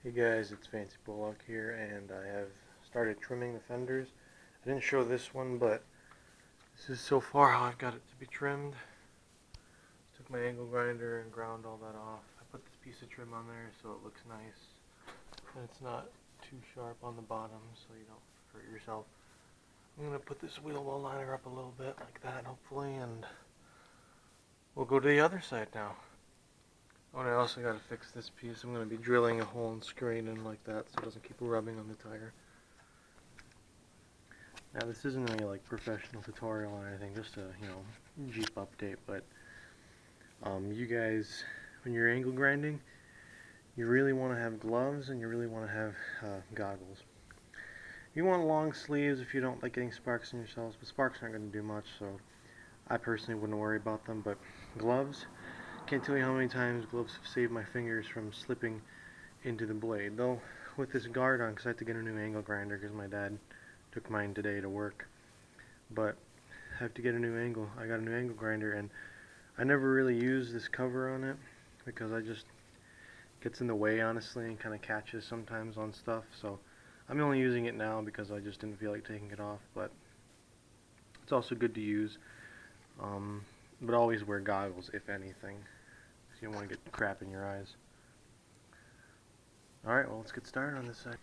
Hey guys, it's Fancy Bullock here, and I have started trimming the fenders. I didn't show this one, but this is so far how I've got it to be trimmed. Took my angle grinder and ground all that off. I put this piece of trim on there so it looks nice, and it's not too sharp on the bottom so you don't hurt yourself. I'm going to put this wheel well liner up a little bit like that, hopefully, and we'll go to the other side now. Oh, and I also got to fix this piece. I'm going to be drilling a hole and screwing it in like that so it doesn't keep rubbing on the tire. Now this isn't any like professional tutorial or anything, just a Jeep update, but you guys, when you're angle grinding, you really want to have gloves and you really want to have goggles. You want long sleeves if you don't like getting sparks in yourselves, but sparks aren't going to do much, so I personally wouldn't worry about them. But gloves, can't tell you how many times gloves have saved my fingers from slipping into the blade. Though with this guard on, because I had to get a new angle grinder because my dad took mine today to work, but I have to get a new angle. I got a new angle grinder, and I never really use this cover on it because I just gets in the way, honestly, and kind of catches sometimes on stuff. So I'm only using it now because I just didn't feel like taking it off, but it's also good to use. But always wear goggles if anything, because you don't want to get crap in your eyes. Alright, well, let's get started on this side.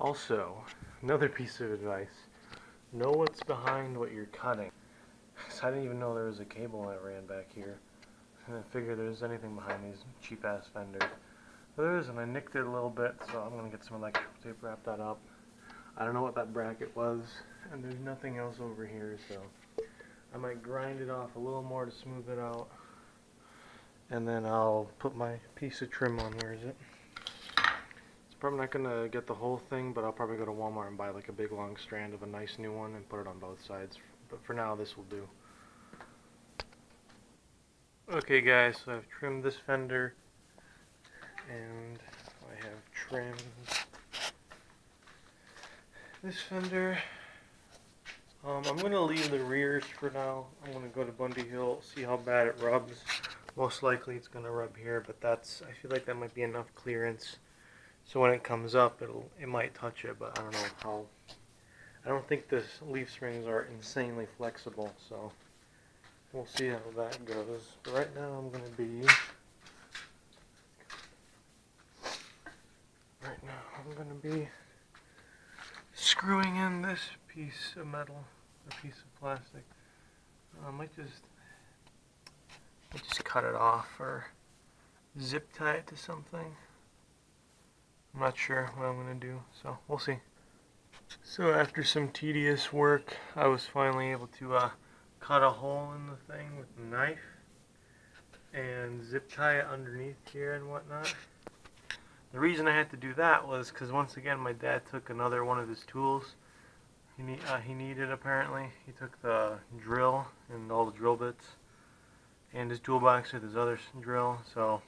Also, another piece of advice, know what's behind what you're cutting. Because I didn't even know there was a cable that ran back here. I didn't figure there's anything behind these cheap ass fenders. But there is, and I nicked it a little bit, so I'm going to get some electrical tape, wrap that up. I don't know what that bracket was, and there's nothing else over here, so I might grind it off a little more to smooth it out. And then I'll put my piece of trim on. Where is it? Probably not gonna get the whole thing, but I'll probably go to Walmart and buy like a big long strand of a nice new one and put it on both sides. But for now, this will do. Okay guys, so I've trimmed this fender and I have trimmed this fender. I'm gonna leave the rears for now. I'm gonna go to Bundy Hill, see how bad it rubs. Most likely it's gonna rub here, but I feel like that might be enough clearance. So when it comes up, it might touch it, but I don't know how. I don't think the leaf springs are insanely flexible, so we'll see how that goes. But right now I'm gonna be screwing in this piece of metal, a piece of plastic. I might just cut it off or zip tie it to something. I'm not sure what I'm going to do, so we'll see. So after some tedious work, I was finally able to cut a hole in the thing with a knife and zip tie it underneath here and whatnot. The reason I had to do that was because once again my dad took another one of his tools he needed apparently. He took the drill and all the drill bits and his toolbox with his other drill, so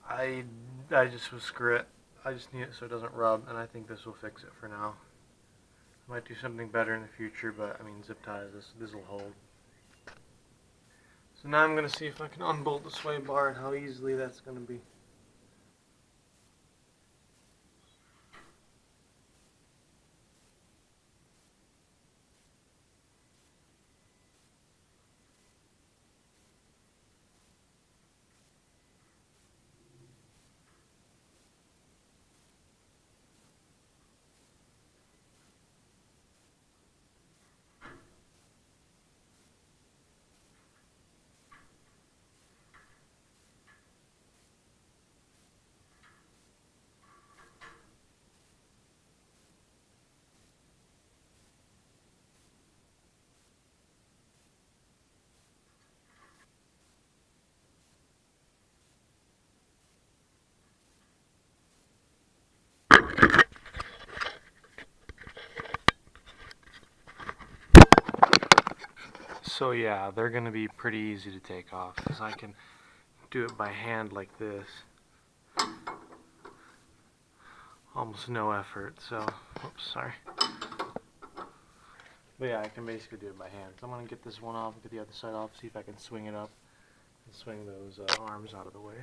I just was screw it. I just need it so it doesn't rub, and I think this will fix it for now. I might do something better in the future, but I mean zip ties, this will hold. So now I'm going to see if I can unbolt the sway bar and how easily that's going to be. So yeah, they're going to be pretty easy to take off because I can do it by hand like this. Almost no effort, so, oops, sorry. But yeah, I can basically do it by hand. So I'm going to get this one off, get the other side off, see if I can swing it up and swing those arms out of the way.